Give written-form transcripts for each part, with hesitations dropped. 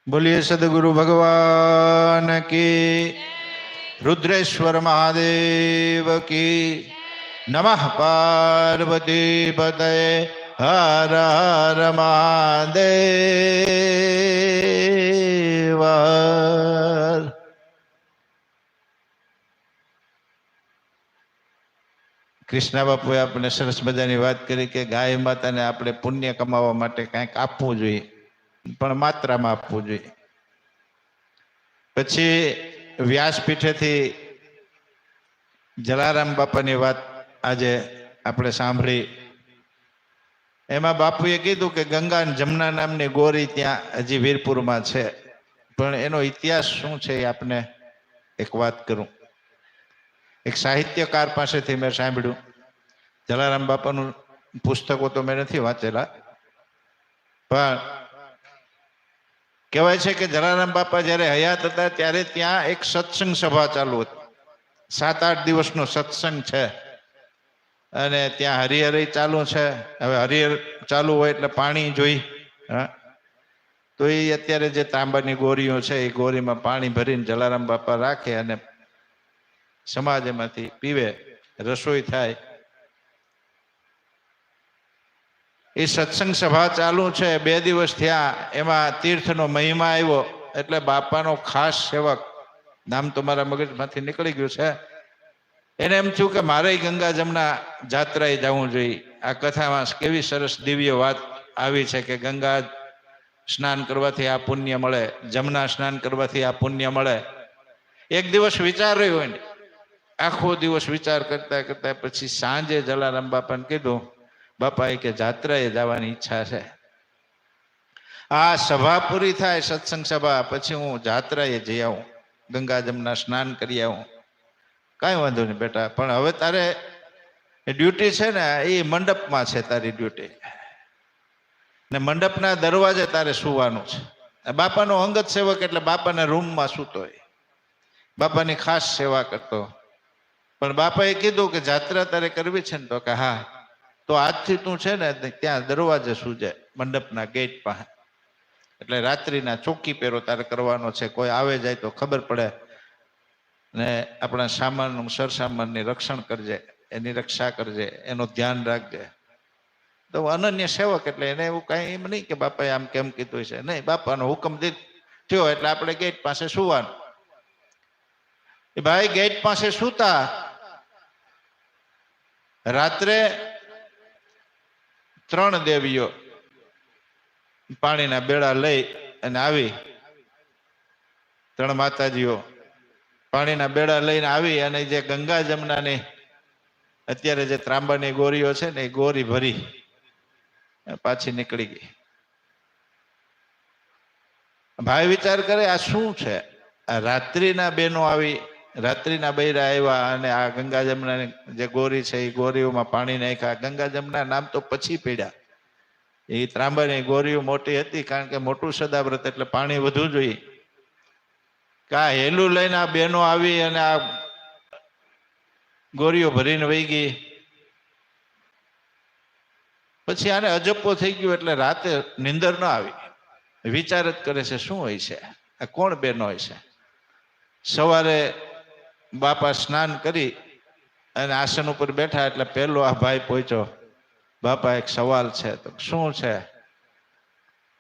बोलिए सदगुरु भगवान की, रुद्रेश्वर महादेव की नमः। पार्वती पतये हर हर महादेव। कृष्ण बापुए आपने सरस मजानी बात करी कि गाय माता ने આપણે પુણ્ય કમાવા માટે કંઈક આપવું જોઈએ, પણ માત્રામાં આપવું જોઈએ। પછી વ્યાસપીઠેથી જલારામ બાપાની વાત આજે આપણે સાંભળી। એમાં બાપુએ કીધું કે ગંગા અને જમના નામની ગોરી ત્યાં હજી વીરપુરમાં છે, પણ એનો ઇતિહાસ શું છે એ આપને એક વાત કરું। એક સાહિત્યકાર પાસેથી મેં સાંભળ્યું। જલારામ બાપાનું પુસ્તકો તો મેં નથી વાંચેલા, પણ કહેવાય છે કે જલારામ બાપા જ્યારે હયાત હતા ત્યારે ત્યાં એક સત્સંગ સભા ચાલુ હતી। 7-8 દિવસનો સત્સંગ છે અને ત્યાં હરિહર ચાલુ છે। હવે હરિહર ચાલુ હોય એટલે પાણી જોઈ, હા, તો એ અત્યારે જે તાંબાની ગોરીઓ છે એ ગોરીમાં પાણી ભરીને જલારામ બાપા રાખે અને સમાજ એમાંથી પીવે, રસોઈ થાય। એ સત્સંગ સભા ચાલુ છે, 2 દિવસ થયા। એમાં તીર્થનો મહિમા આવ્યો એટલે બાપાનો ખાસ સેવક, નામ તો મારા મગજમાંથી નીકળી ગયું છે, એને એમ થયું કે મારે ગંગા જમના જાત્રાએ જવું જોઈએ। આ કથામાં કેવી સરસ દિવ્ય વાત આવી છે કે ગંગા સ્નાન કરવાથી આ પુણ્ય મળે, જમના સ્નાન કરવાથી આ પુણ્ય મળે। એક દિવસ વિચાર રહ્યો એને, આખો દિવસ વિચાર કરતા કરતા પછી સાંજે જલારામ બાપાને કીધું, બાપા કે જાત્રાએ જવાની ઈચ્છા છે, આ સભા પૂરી થાય સત્સંગ સભા પછી હું જાત્રાએ જઈ આવું, ગંગા જમના સ્નાન કરી આવું। કાંઈ વાંધો નહીં બેટા, પણ હવે તારે ડ્યુટી છે ને એ મંડપમાં છે તારી ડ્યુટી, ને મંડપના દરવાજે તારે સુવાનું છે। બાપાનો અંગત સેવક એટલે બાપાના રૂમમાં સૂતો હોય, બાપાની ખાસ સેવા કરતો। પણ બાપાએ કીધું કે જાત્રા તારે કરવી છે ને, તો કે હા, તો આજથી તું છે ને ત્યાં દરવાજે સૂજે, મંડપના ગેટ પાસે, એટલે રાત્રિના ચોકી પહેરો તારે કરવાનો છે, કોઈ આવે જાય તો ખબર પડે, ને આપણા સામાનનું સરસામાનની રક્ષણ કરજે, એની રક્ષા કરજે, એનું ધ્યાન રાખજે। તો અનન્ય સેવક એટલે એને એવું કાંઈ એમ નહીં કે બાપાએ આમ કેમ કીધું છે, નહીં, બાપાનો હુકમ થયો એટલે આપણે ગેટ પાસે સુવાનું। એ ભાઈ ગેટ પાસે સૂતા, રાત્રે 3 દેવીઓ પાણીના બેડા લઈ અને આવી, 3 માતાજીઓ પાણીના બેડા લઈને આવી અને જે ગંગા જમનાની અત્યારે જે ત્રાંબાની ગોરીઓ છે ને એ ગોરી ભરી પાછી નીકળી ગઈ। ભાઈ વિચાર કરે આ શું છે, આ રાત્રિના બેનો આવી, રાત્રિના બૈરા આવ્યા અને આ ગંગા જમનાની જે ગોરી છે એ ગોરીઓમાં પાણી નાખ્યા। ગંગા જમના નામ તો પછી પડ્યા, એ ત્રાંબાની ગોરીઓ મોટી હતી, કારણ કે મોટું સદાવ્રત એટલે પાણી વધુ જોઈએ। કા હેલું લઈને આ બેનો આવી અને આ ગોરીઓ ભરીને વહી ગઈ। પછી આને અજપ્પો થઈ ગયો એટલે રાતે નીંદર ન આવી, વિચાર જ કરે છે શું હોય છે, આ કોણ બેનો હોય છે। સવારે બાપા સ્નાન કરી અને આસન ઉપર બેઠા એટલે પહેલો આ ભાઈ પહોંચ્યો, બાપા એક સવાલ છે। તો શું છે?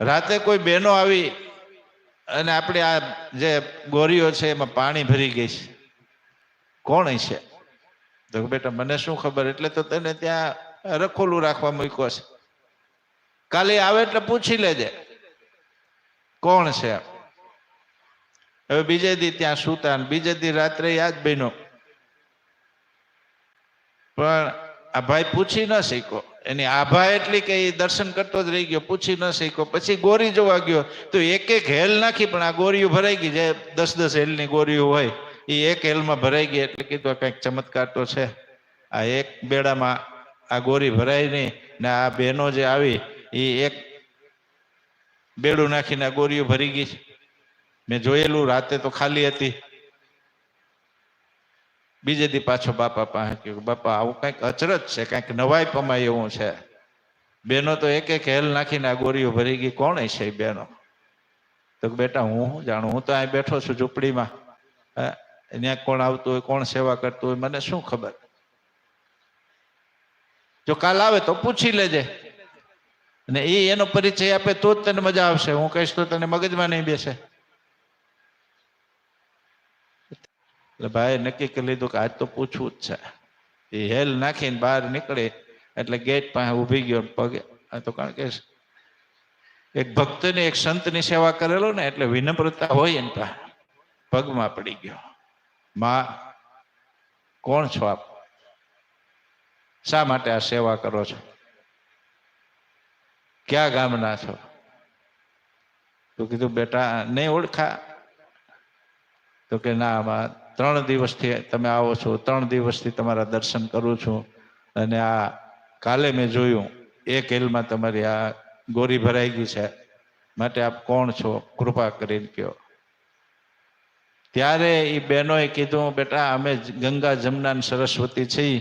રાતે કોઈ બેનો આવી અને આપણે આ જે ગોરીઓ છે એમાં પાણી ભરી ગઈ છે, કોણ છે? તો બેટા મને શું ખબર, એટલે તો તને ત્યાં રખોલું રાખવા મૂક્યો છે, કાલે આવે એટલે પૂછી લેજે કોણ છે। હવે બીજે દી ત્યાં સૂતા, બીજે દી રાત્રે યાદ બન્યો, પણ આ ભાઈ પૂછી ન શક્યો, એની આભા એટલી કે એ દર્શન કરતો જ રહી ગયો, પૂછી ન શક્યો। પછી ગોરી જોવા ગયો તો એક હેલ નાખી, પણ આ ગોરીઓ ભરાઈ ગઈ, જે 10-10 હેલની ગોરીઓ હોય એ એક હેલમાં ભરાઈ ગઈ। એટલે કીધું કંઈક ચમત્કાર તો છે, આ એક બેડામાં આ ગોરી ભરાય નહીં ને આ બહેનો જે આવી એ એક બેડું નાખીને આ ગોરીઓ ભરી ગઈ। મેં જોયેલું, રાતે તો ખાલી હતી। બીજે દી પાછો બાપા પાસે કહ્યું, બાપા આવું કંઈક અચરજ છે, કંઈક નવાઈ પમાય એવું છે, બેનો તો એક હેલ નાખીને આ ગોરીઓ ભરી ગઈ, કોણ છે એ બેનો? તો બેટા હું શું જાણું, હું તો અહીં બેઠો છું ઝૂંપડીમાં, ત્યાં કોણ આવતું હોય, કોણ સેવા કરતું હોય, મને શું ખબર. જો કાલ આવે તો પૂછી લેજે, અને એ એનો પરિચય આપે તો જ તને મજા આવશે. હું કહીશ તો તને મગજમાં નહીં બેસે. એટલે ભાઈ નક્કી કરી લીધું કે આજ તો પૂછવું જ છે. એ હેલ નાખીને બહાર નીકળે એટલે ગેટ પાસે ઊભી ગયો પગે. તો કારણ કે એક ભક્તની એક સંતની સેવા કરેલો ને એટલે વિનમ્રતા હોય ને પગમાં પડી ગયો. માં, કોણ છો આપ? શા માટે આ સેવા કરો છો? ક્યાં ગામના છો? તો કીધું બેટા નહીં ઓળખા? તો કે ના, આમાં 3 દિવસથી તમે આવો છો, 3 દિવસથી તમારા દર્શન કરું છું, અને આ કાલે મેં જોયું એક હેલમાં તમારી આ ગોરી ભરાઈ ગઈ છે, માટે આપ કોણ છો? કૃપા કરીને કહો. ત્યારે એ બહેનોએ કીધું બેટા અમે ગંગા જમના સરસ્વતી છીએ.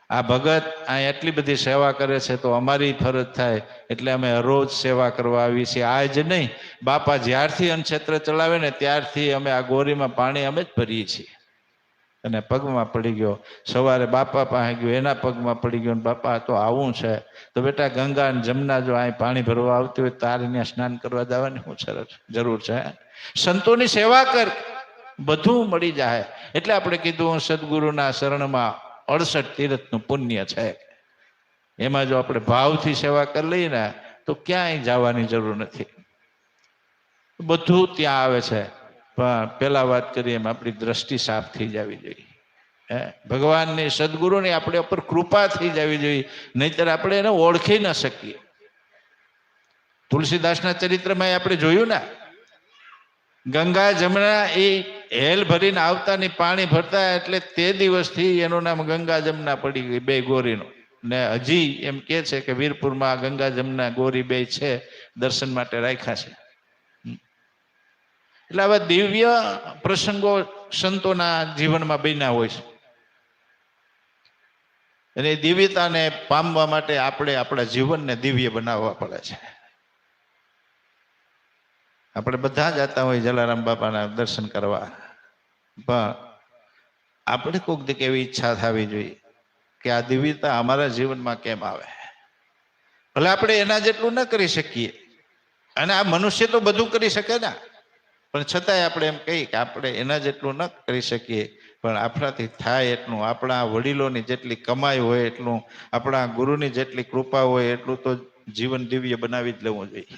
આ ભગત અહીં એટલી બધી સેવા કરે છે તો અમારી ફરજ થાય એટલે અમે રોજ સેવા કરવા આવી છીએ. આજ નહીં, બાપા જ્યારથી અન્નક્ષેત્ર ચલાવે ને ત્યારથી અમે આ ગોરીમાં પાણી અમે જ ભરીએ છીએ. અને પગમાં પડી ગયો. સવારે બાપા પાસે ગયો, એના પગમાં પડી ગયો. બાપા તો આવું છે. તો બેટા ગંગા અને જમના જો અહીં પાણી ભરવા આવતી હોય તારે ત્યાં સ્નાન કરવા જવાની શું જરૂર છે? સંતોની સેવા કર, બધું મળી જાય. એટલે આપણે કીધું સદગુરુના શરણમાં 68 તીર્થનું પુણ્ય છે. એમાં જો આપણે ભાવથી સેવા કરી લઈએ ને તો ક્યાંય જવાની જરૂર નથી, બધું ત્યાં આવે છે. પણ પેલા વાત કરીએ એમ આપણી દ્રષ્ટિ સાફ થઈ જવી જોઈએ. ભગવાનની સદગુરુની આપણે ઉપર કૃપા થઈ જવી જોઈએ, નહીતર આપણે એને ઓળખી ન શકીએ. તુલસીદાસના ચરિત્રમાં આપણે જોયું ને, ગંગા જમના એ હેલ ભરીને આવતા ની પાણી ભરતા એટલે તે દિવસથી એનું નામ ગંગા જમના પડી ગઈ, બે ગોરીનું. ને હજી એમ કે છે કે વીરપુરમાં ગંગા જમના ગોરી બે છે, દર્શન માટે રાખ્યા છે. એટલે આવા દિવ્ય પ્રસંગો સંતોના જીવનમાં બન્યા હોય છે. અને દિવ્યતાને પામવા માટે આપણે આપણા જીવનને દિવ્ય બનાવવા પડે છે. આપણે બધા જતા હોય જલારામ બાપાના દર્શન કરવા, પણ આપણે કોઈક દીક એવી ઈચ્છા થવી જોઈએ કે આ દિવ્યતા અમારા જીવનમાં કેમ આવે. ભલે આપણે એના જેટલું ન કરી શકીએ, અને આ મનુષ્ય તો બધું કરી શકે ને, પણ છતાંય આપણે એમ કહીએ કે આપણે એના જેટલું ન કરી શકીએ, પણ આપણાથી થાય એટલું, આપણા વડીલોની જેટલી કમાઈ હોય એટલું, આપણા ગુરુની જેટલી કૃપા હોય એટલું તો જીવન દિવ્ય બનાવી જ લેવું જોઈએ.